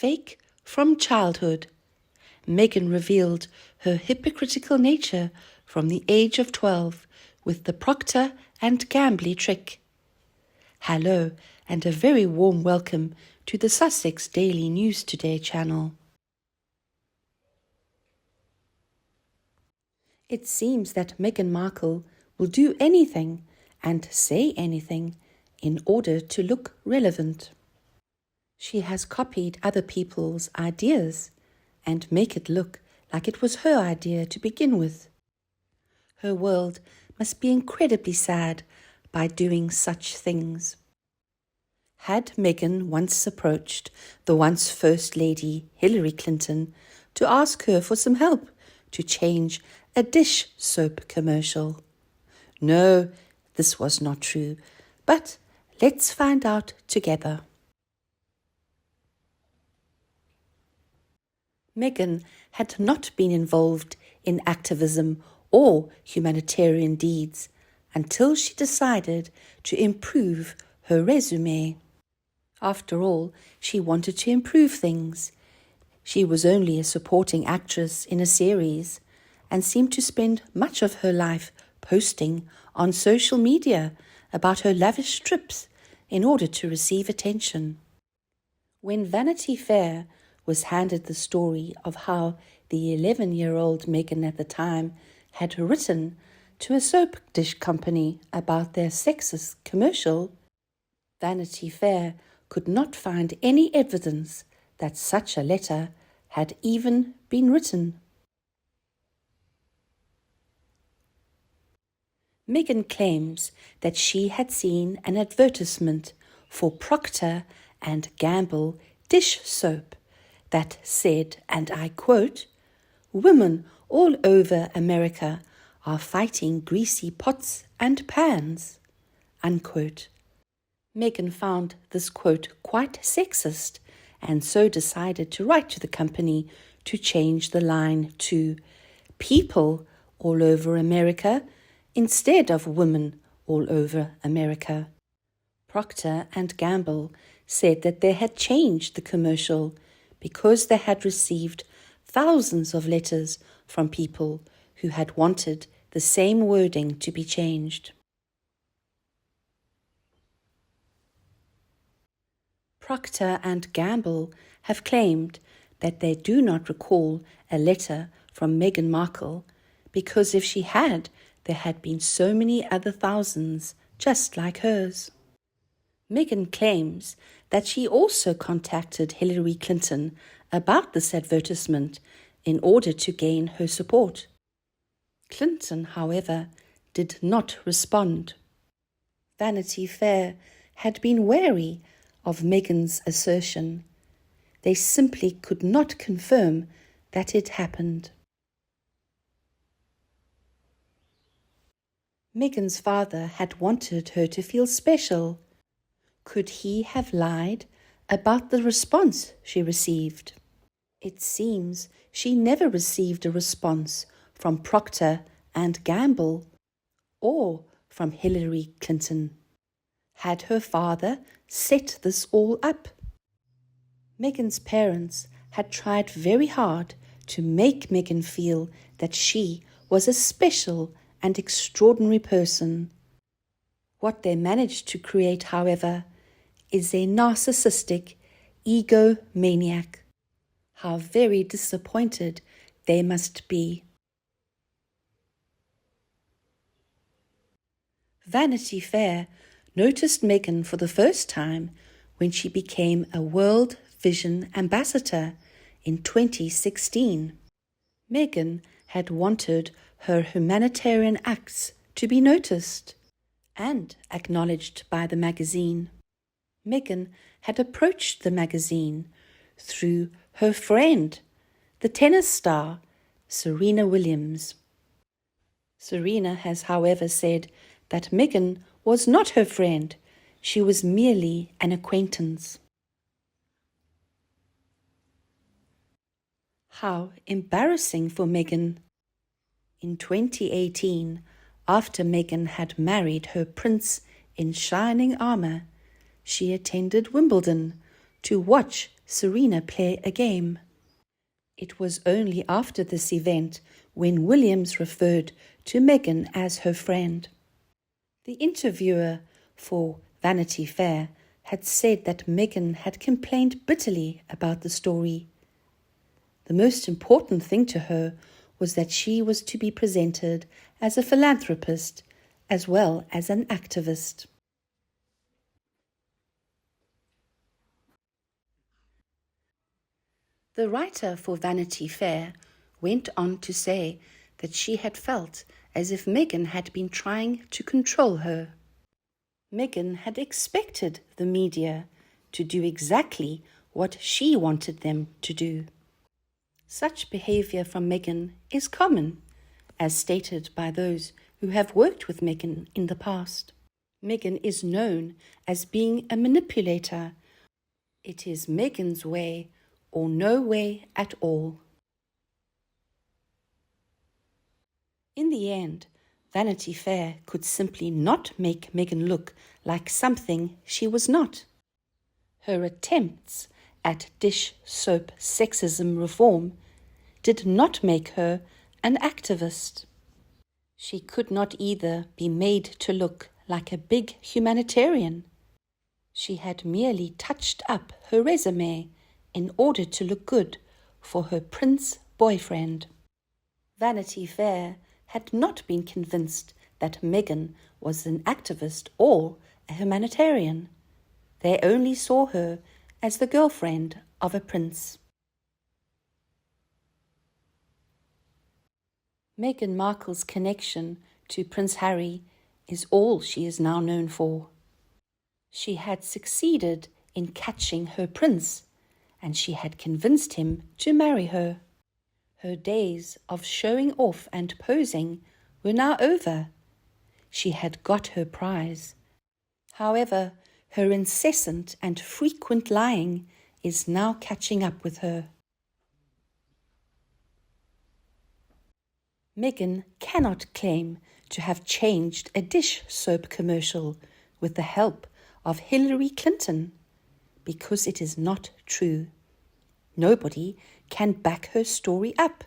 fake from childhood. Meghan revealed her hypocritical nature from the age of 12 with the Procter and Gamble trick. Hello, and a very warm welcome to the Sussex Daily News Today channel. It seems that Meghan Markle will do anything and say anything in order to look relevant. She has copied other people's ideas and make it look like it was her idea to begin with. Her world must be incredibly sad by doing such things. Had Meghan once approached the once First Lady Hillary Clinton to ask her for some help to change a dish soap commercial? No, this was not true, but let's find out together. Meghan had not been involved in activism or humanitarian deeds until she decided to improve her resume. After all, she wanted to improve things. She was only a supporting actress in a series and seemed to spend much of her life posting on social media about her lavish trips in order to receive attention. When Vanity Fair was handed the story of how the 11-year-old Meghan at the time had written to a soap dish company about their sexist commercial, Vanity Fair could not find any evidence that such a letter had even been written. Meghan claims that she had seen an advertisement for Procter and Gamble dish soap that said, and I quote, "Women all over America are fighting greasy pots and pans," unquote. Meghan found this quote quite sexist and so decided to write to the company to change the line to "people all over America" instead of "women all over America." Procter and Gamble said that they had changed the commercial because they had received thousands of letters from people who had wanted the same wording to be changed. Procter and Gamble have claimed that they do not recall a letter from Meghan Markle because if she had, there had been so many other thousands just like hers. Meghan claims that she also contacted Hillary Clinton about this advertisement in order to gain her support. Clinton, however, did not respond. Vanity Fair had been wary of Meghan's assertion. They simply could not confirm that it happened. Meghan's father had wanted her to feel special. Could he have lied about the response she received? It seems she never received a response from Procter and Gamble or from Hillary Clinton. Had her father set this all up? Meghan's parents had tried very hard to make Meghan feel that she was a special and extraordinary person. What they managed to create, however, is a narcissistic egomaniac. How very disappointed they must be. Vanity Fair noticed Meghan for the first time when she became a World Vision Ambassador in 2016. Meghan had wanted her humanitarian acts to be noticed and acknowledged by the magazine. Meghan had approached the magazine through her friend, the tennis star Serena Williams. Serena has, however, said that Meghan was not her friend, she was merely an acquaintance. How embarrassing for Meghan. In 2018, after Meghan had married her prince in shining armour, she attended Wimbledon to watch Serena play a game. It was only after this event when Williams referred to Meghan as her friend. The interviewer for Vanity Fair had said that Meghan had complained bitterly about the story. The most important thing to her was that she was to be presented as a philanthropist as well as an activist. The writer for Vanity Fair went on to say that she had felt as if Meghan had been trying to control her. Meghan had expected the media to do exactly what she wanted them to do. Such behavior from Meghan is common, as stated by those who have worked with Meghan in the past. Meghan is known as being a manipulator. It is Meghan's way or no way at all. In the end, Vanity Fair could simply not make Meghan look like something she was not. Her attempts at dish soap sexism reform did not make her an activist. She could not either be made to look like a big humanitarian. She had merely touched up her resume in order to look good for her prince boyfriend. Vanity Fair had not been convinced that Meghan was an activist or a humanitarian. They only saw her as the girlfriend of a prince. Meghan Markle's connection to Prince Harry is all she is now known for. She had succeeded in catching her prince, and she had convinced him to marry her. Her days of showing off and posing were now over. She had got her prize. However, her incessant and frequent lying is now catching up with her. Meghan cannot claim to have changed a dish soap commercial with the help of Hillary Clinton, because it is not true. Nobody can back her story up.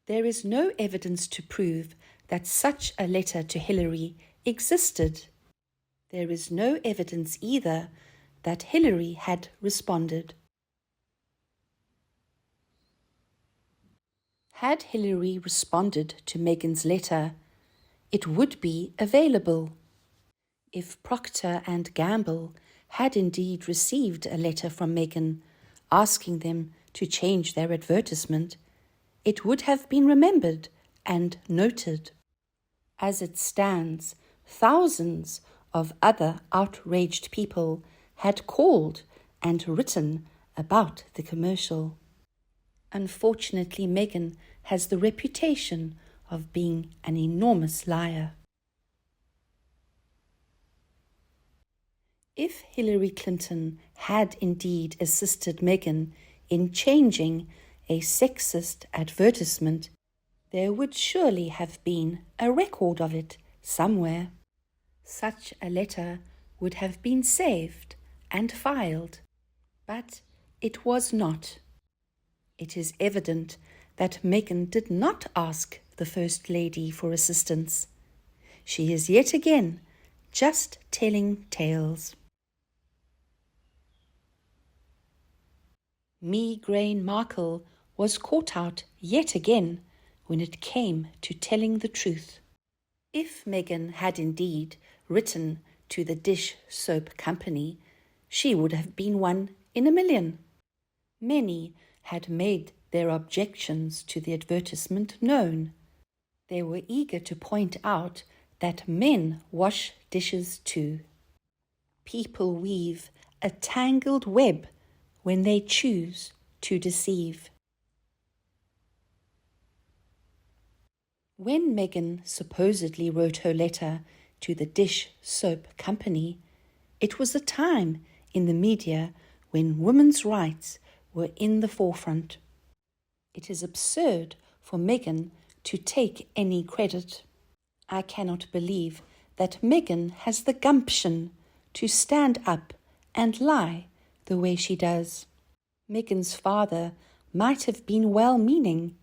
There is no evidence to prove that such a letter to Hillary existed. There is no evidence either that Hillary had responded. Had Hillary responded to Meghan's letter, it would be available. If Procter & Gamble had indeed received a letter from Meghan asking them to change their advertisement, it would have been remembered and noted. As it stands, thousands of other outraged people had called and written about the commercial. Unfortunately, Meghan has the reputation of being an enormous liar. If Hillary Clinton had indeed assisted Meghan in changing a sexist advertisement, there would surely have been a record of it somewhere. Such a letter would have been saved and filed, but it was not. It is evident that Meghan did not ask the First Lady for assistance. She is yet again just telling tales. Meghan Markle was caught out yet again when it came to telling the truth. If Meghan had indeed written to the dish soap company, she would have been one in a million. Many had made their objections to the advertisement known. They were eager to point out that men wash dishes too. People weave a tangled web when they choose to deceive. When Meghan supposedly wrote her letter to the dish soap company, it was a time in the media when women's rights were in the forefront. It is absurd for Meghan to take any credit. I cannot believe that Meghan has the gumption to stand up and lie the way she does. Meghan's father might have been well-meaning,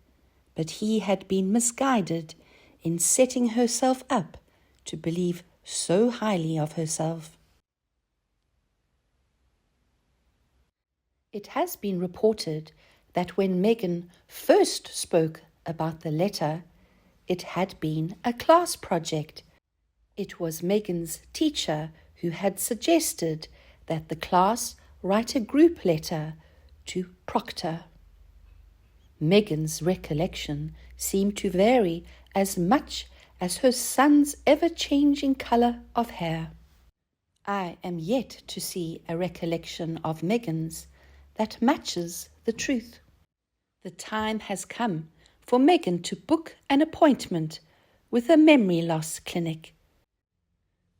but he had been misguided in setting herself up to believe so highly of herself. It has been reported that when Meghan first spoke about the letter, it had been a class project. It was Meghan's teacher who had suggested that the class write a group letter to Proctor. Meghan's recollection seemed to vary as much as her son's ever-changing colour of hair. I am yet to see a recollection of Meghan's that matches the truth. The time has come for Meghan to book an appointment with a memory loss clinic.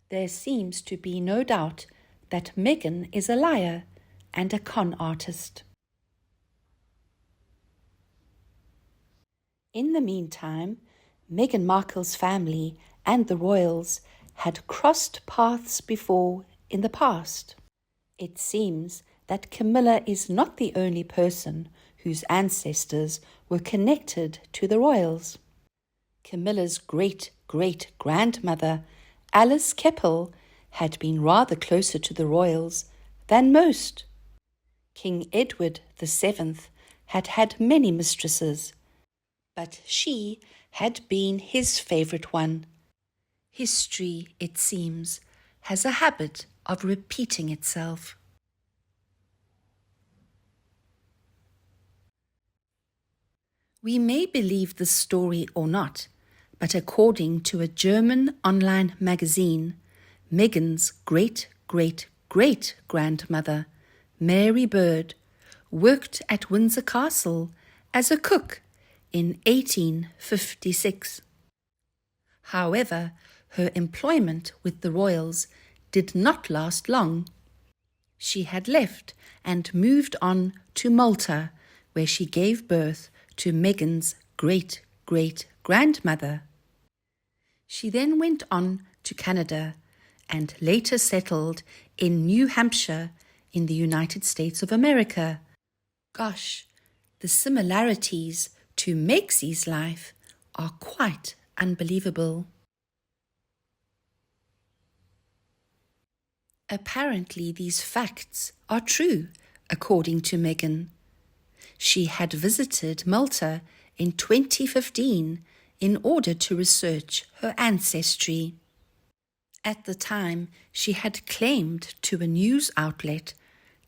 There seems to be no doubt that Meghan is a liar and a con artist. In the meantime, Meghan Markle's family and the royals had crossed paths before in the past. It seems that Camilla is not the only person whose ancestors were connected to the royals. Camilla's great-great-grandmother, Alice Keppel, had been rather closer to the royals than most. King Edward VII had had many mistresses, but she had been his favourite one. History, it seems, has a habit of repeating itself. We may believe this story or not, but according to a German online magazine, Meghan's great-great-great-grandmother, Mary Bird, worked at Windsor Castle as a cook in 1856. However, her employment with the royals did not last long. She had left and moved on to Malta, where she gave birth to Meghan's great-great-grandmother. She then went on to Canada and later settled in New Hampshire in the United States of America. Gosh, the similarities to Meg's life are quite unbelievable. Apparently, these facts are true, according to Meghan. She had visited Malta in 2015 in order to research her ancestry. At the time, she had claimed to a news outlet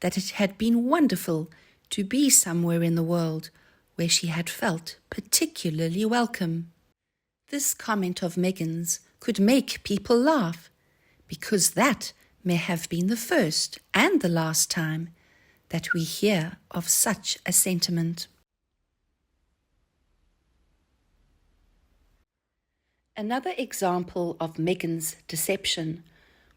that it had been wonderful to be somewhere in the world where she had felt particularly welcome. This comment of Meghan's could make people laugh, because that may have been the first and the last time that we hear of such a sentiment. Another example of Meghan's deception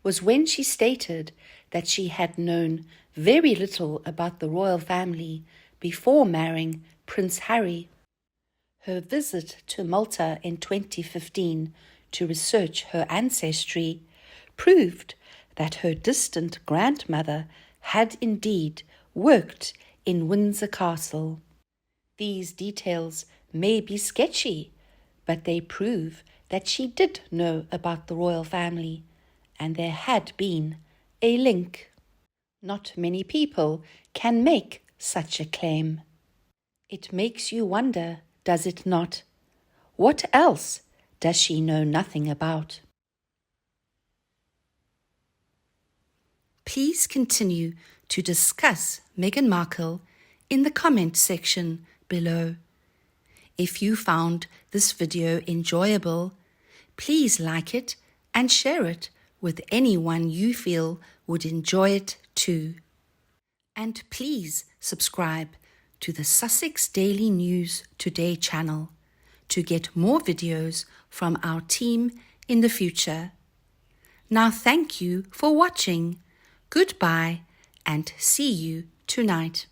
was when she stated that she had known very little about the royal family before marrying Prince Harry. Her visit to Malta in 2015 to research her ancestry proved that her distant grandmother had indeed worked in Windsor Castle. These details may be sketchy, but they prove that she did know about the royal family, and there had been a link. Not many people can make such a claim. It makes you wonder, does it not? What else does she know nothing about? Please continue to discuss Meghan Markle in the comment section below. If you found this video enjoyable, please like it and share it with anyone you feel would enjoy it too. And please subscribe to the Sussex Daily News Today channel to get more videos from our team in the future. Now thank you for watching. Goodbye and see you tonight.